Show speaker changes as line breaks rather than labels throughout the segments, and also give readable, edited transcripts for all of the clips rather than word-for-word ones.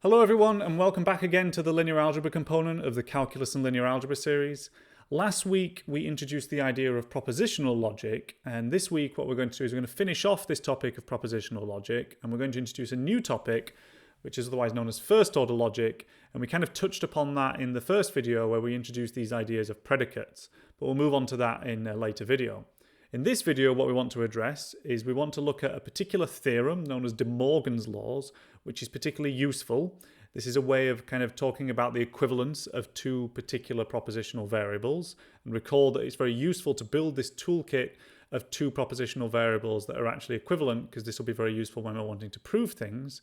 Hello everyone and welcome back again to the linear algebra component of the Calculus and Linear Algebra series. Last week we introduced the idea of propositional logic, and this week what we're going to do is we're going to finish off this topic of propositional logic, and we're going to introduce a new topic which is otherwise known as first order logic, and we kind of touched upon that in the first video where we introduced these ideas of predicates, but we'll move on to that in a later video. In this video, what we want to address is we want to look at a particular theorem known as De Morgan's laws, which is particularly useful. This is a way of kind of talking about the equivalence of two particular propositional variables. And recall that it's very useful to build this toolkit of two propositional variables that are actually equivalent, because this will be very useful when we're wanting to prove things.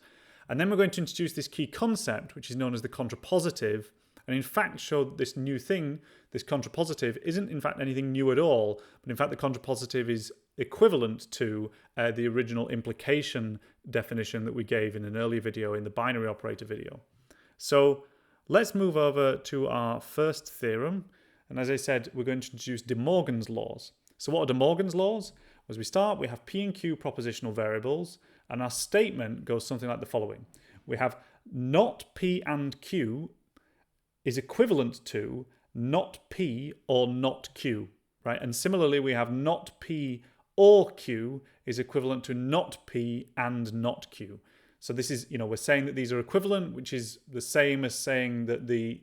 And then we're going to introduce this key concept, which is known as the contrapositive, and in fact show that this new thing, this contrapositive, isn't in fact anything new at all, but in fact the contrapositive is equivalent to the original implication definition that we gave in an earlier video, in the binary operator video. So let's move over to our first theorem, and as I said, we're going to introduce De Morgan's laws. So what are De Morgan's laws? As we start, we have P and Q propositional variables, and our statement goes something like the following. We have not P and Q is equivalent to not P or not Q, right? And similarly, we have not P or Q is equivalent to not P and not Q. So this is, we're saying that these are equivalent, which is the same as saying that the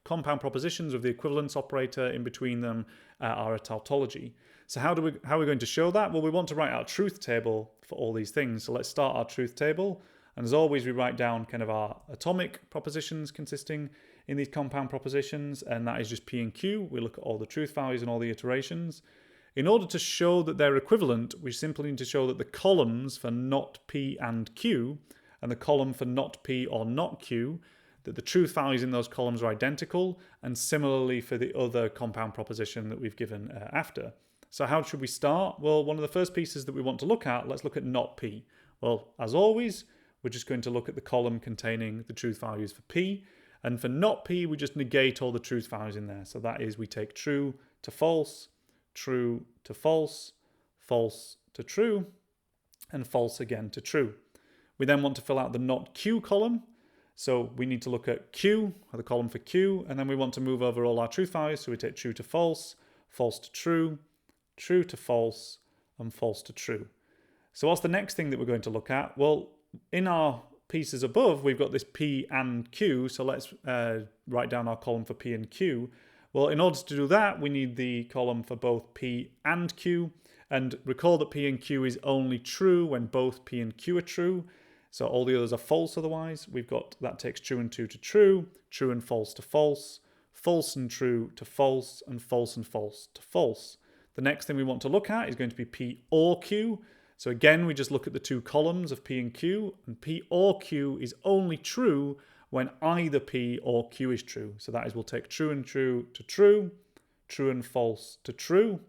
compound propositions with the equivalence operator in between them are a tautology. So how are we going to show that? Well, we want to write our truth table for all these things. So let's start our truth table. And as always, we write down kind of our atomic propositions consisting in these compound propositions, and that is just P and Q. We look at all the truth values and all the iterations. In order to show that they're equivalent, we simply need to show that the columns for not P and Q and the column for not P or not Q, that the truth values in those columns are identical, and similarly for the other compound proposition that we've given after. So how should we start? Well, one of the first pieces that we want to look at, let's look at not P. Well, as always, we're just going to look at the column containing the truth values for P. And for not P, we just negate all the truth values in there. So that is, we take true to false to false to true, and false again to true. We then want to fill out the not Q column. So we need to look at Q, or the column for Q, and then we want to move over all our truth values. So we take true to false to true to false, and false to true. So what's the next thing that we're going to look at? Well, in our pieces above, we've got this P and Q, so let's write down our column for P and Q. Well, in order to do that, we need the column for both P and Q, and recall that P and Q is only true when both P and Q are true, so all the others are false otherwise. We've got, that takes true and true to true and false to false and true to false, and false to false. The next thing we want to look at is going to be P or Q. So again, we just look at the two columns of P and Q, and P or Q is only true when either P or Q is true. So that is, we'll take true and true to true and false to true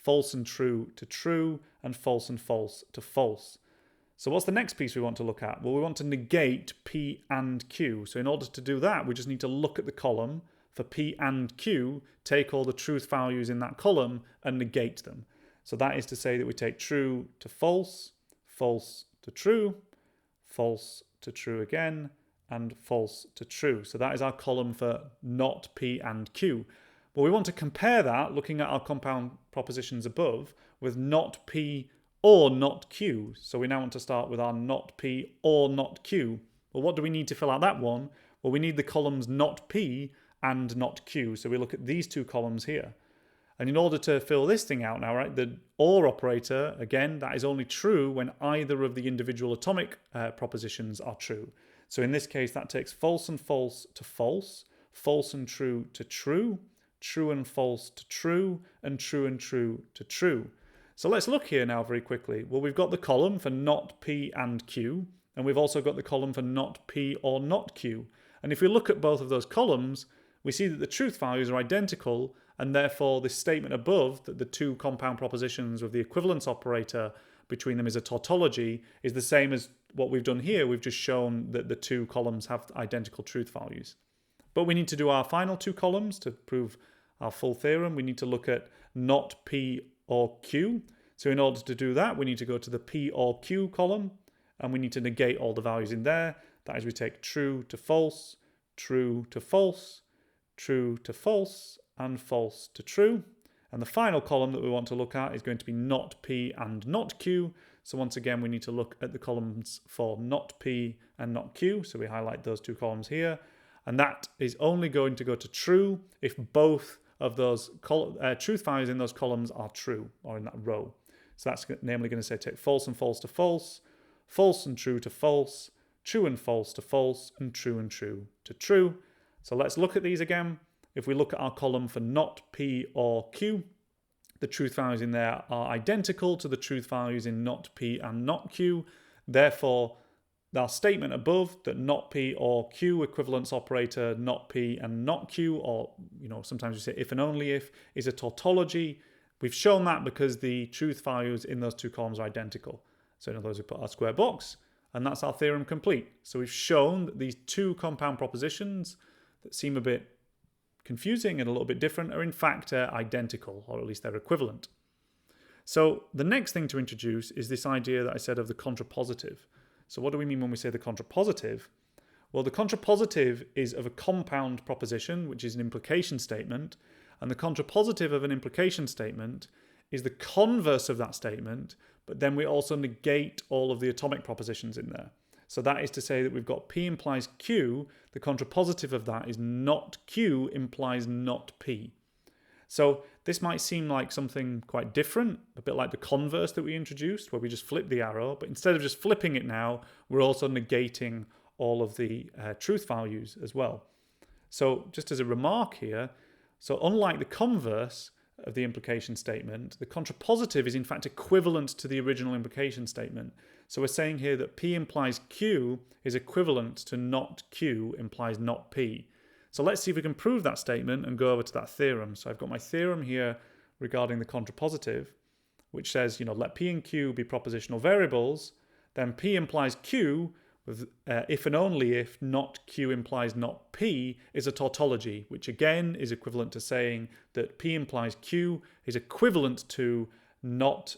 and true to true, and false to false. So what's the next piece we want to look at? Well, we want to negate P and Q. So in order to do that, we just need to look at the column for P and Q, take all the truth values in that column and negate them. So that is to say that we take true to false to true again, and false to true. So that is our column for not P and Q. But we want to compare that, looking at our compound propositions above, with not P or not Q. So we now want to start with our not P or not Q. Well, what do we need to fill out that one? Well, we need the columns not P and not Q. So we look at these two columns here. And in order to fill this thing out now, right, the OR operator, again, that is only true when either of the individual atomic propositions are true. So in this case, that takes false and false to false and true to true and false to true, and true to true. So let's look here now very quickly. Well, we've got the column for not P and Q, and we've also got the column for not P or not Q. And if we look at both of those columns, we see that the truth values are identical, and therefore this statement above, that the two compound propositions with the equivalence operator between them is a tautology, is the same as what we've done here. We've just shown that the two columns have identical truth values. But we need to do our final two columns to prove our full theorem. We need to look at not P or Q. So in order to do that, we need to go to the P or Q column, and we need to negate all the values in there. That is, we take true to false, true to false, true to false, and false to true. And the final column that we want to look at is going to be not P and not Q. So once again, we need to look at the columns for not P and not Q. So we highlight those two columns here. And that is only going to go to true if both of those truth values in those columns are true, or in that row. So that's namely going to say take false and false to false, false and true to false, true and false to false, and true to true. So let's look at these again. If we look at our column for not P or Q, the truth values in there are identical to the truth values in not P and not Q. Therefore, our statement above that not P or Q equivalence operator not P and not Q, or sometimes we say if and only if, is a tautology. We've shown that because the truth values in those two columns are identical. So in other words, we put our square box, and that's our theorem complete. So we've shown that these two compound propositions that seem a bit confusing and a little bit different are in fact identical, or at least they're equivalent. So the next thing to introduce is this idea that I said of the contrapositive. So what do we mean when we say the contrapositive? Well, the contrapositive is of a compound proposition, which is an implication statement, and the contrapositive of an implication statement is the converse of that statement, but then we also negate all of the atomic propositions in there. So that is to say that we've got P implies Q, the contrapositive of that is not Q implies not P. So this might seem like something quite different, a bit like the converse that we introduced, where we just flip the arrow, but instead of just flipping it now, we're also negating all of the truth values as well. So just as a remark here, so unlike the converse of the implication statement, the contrapositive is in fact equivalent to the original implication statement. So we're saying here that P implies Q is equivalent to not Q implies not P. So let's see if we can prove that statement and go over to that theorem. So I've got my theorem here regarding the contrapositive, which says, let P and Q be propositional variables, then P implies Q with if and only if not Q implies not P is a tautology, which again is equivalent to saying that P implies Q is equivalent to not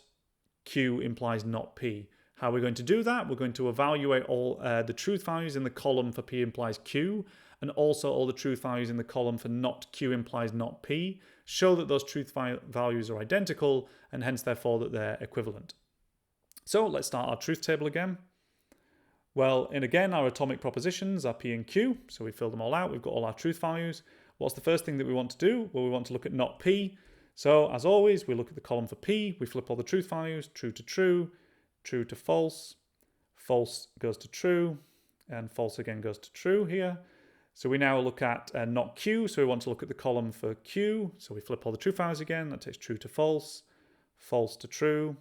Q implies not P. How are we going to do that? We're going to evaluate all the truth values in the column for P implies Q, and also all the truth values in the column for not Q implies not P, show that those truth values are identical, and hence therefore that they're equivalent. So let's start our truth table again. Well, and again, our atomic propositions are P and Q, so we fill them all out, we've got all our truth values. What's the first thing that we want to do? Well, we want to look at not P. So as always, we look at the column for P, we flip all the truth values, true to true, true to false, false goes to true, and false again goes to true here. So we now look at not Q, so we want to look at the column for Q. So we flip all the truth values again, that takes true to false, false to true,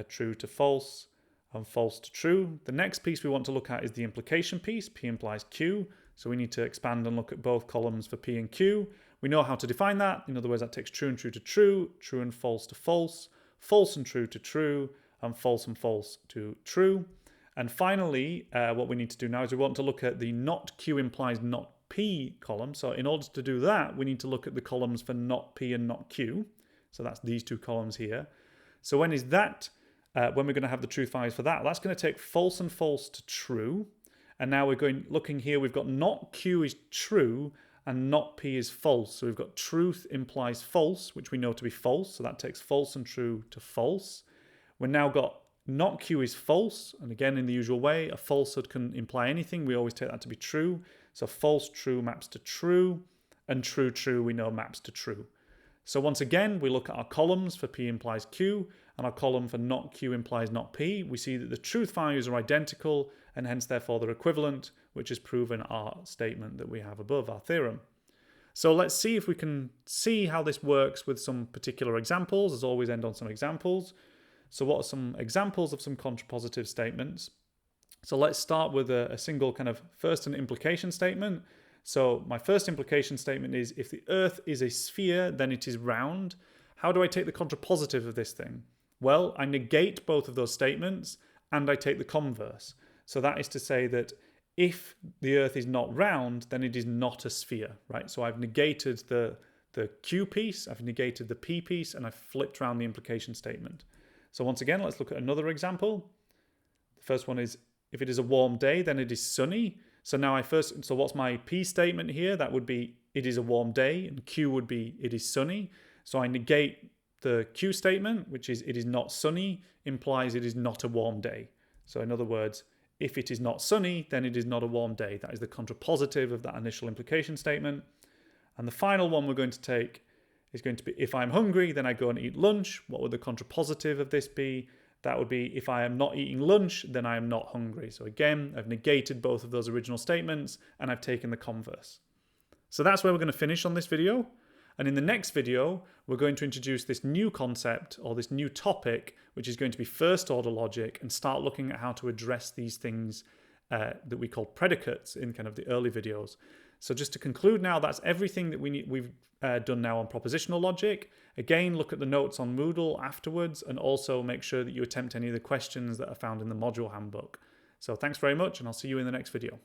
true to false, and false to true. The next piece we want to look at is the implication piece, P implies Q. So we need to expand and look at both columns for P and Q. We know how to define that. In other words, that takes true and true to true, true and false to false, false and true to true, and false to true. And finally, what we need to do now is we want to look at the not Q implies not P column. So in order to do that, we need to look at the columns for not P and not Q. So that's these two columns here. So when is that? When we're going to have the truth values for that, that's going to take false and false to true. And now we're looking here, we've got not Q is true and not P is false. So we've got truth implies false, which we know to be false. So that takes false and true to false. We've now got not Q is false. And again, in the usual way, a falsehood can imply anything. We always take that to be true. So false, true maps to true. And true, true, we know maps to true. So once again, we look at our columns for P implies Q and our column for not Q implies not P. We see that the truth values are identical and hence therefore they're equivalent, which is proven our statement that we have above, our theorem. So let's see if we can see how this works with some particular examples. As always, end on some examples. So what are some examples of some contrapositive statements? So let's start with a single kind of first an implication statement. So my first implication statement is if the Earth is a sphere, then it is round. How do I take the contrapositive of this thing? Well, I negate both of those statements and I take the converse. So that is to say that if the Earth is not round, then it is not a sphere, right? So I've negated the Q piece, I've negated the P piece, and I've flipped around the implication statement. So once again, let's look at another example. The first one is if it is a warm day, then it is sunny. So now so what's my P statement here? That would be it is a warm day, and Q would be it is sunny. So I negate the Q statement, which is it is not sunny, implies it is not a warm day. So in other words, if it is not sunny, then it is not a warm day. That is the contrapositive of that initial implication statement. And the final one we're going to take is going to be if I'm hungry, then I go and eat lunch. What would the contrapositive of this be? That would be if I am not eating lunch, then I am not hungry. So again, I've negated both of those original statements and I've taken the converse. So that's where we're going to finish on this video. And in the next video, we're going to introduce this new concept or this new topic, which is going to be first order logic, and start looking at how to address these things that we call predicates in kind of the early videos. So just to conclude now, that's everything that we've done now on propositional logic. Again, look at the notes on Moodle afterwards, and also make sure that you attempt any of the questions that are found in the module handbook. So thanks very much, and I'll see you in the next video.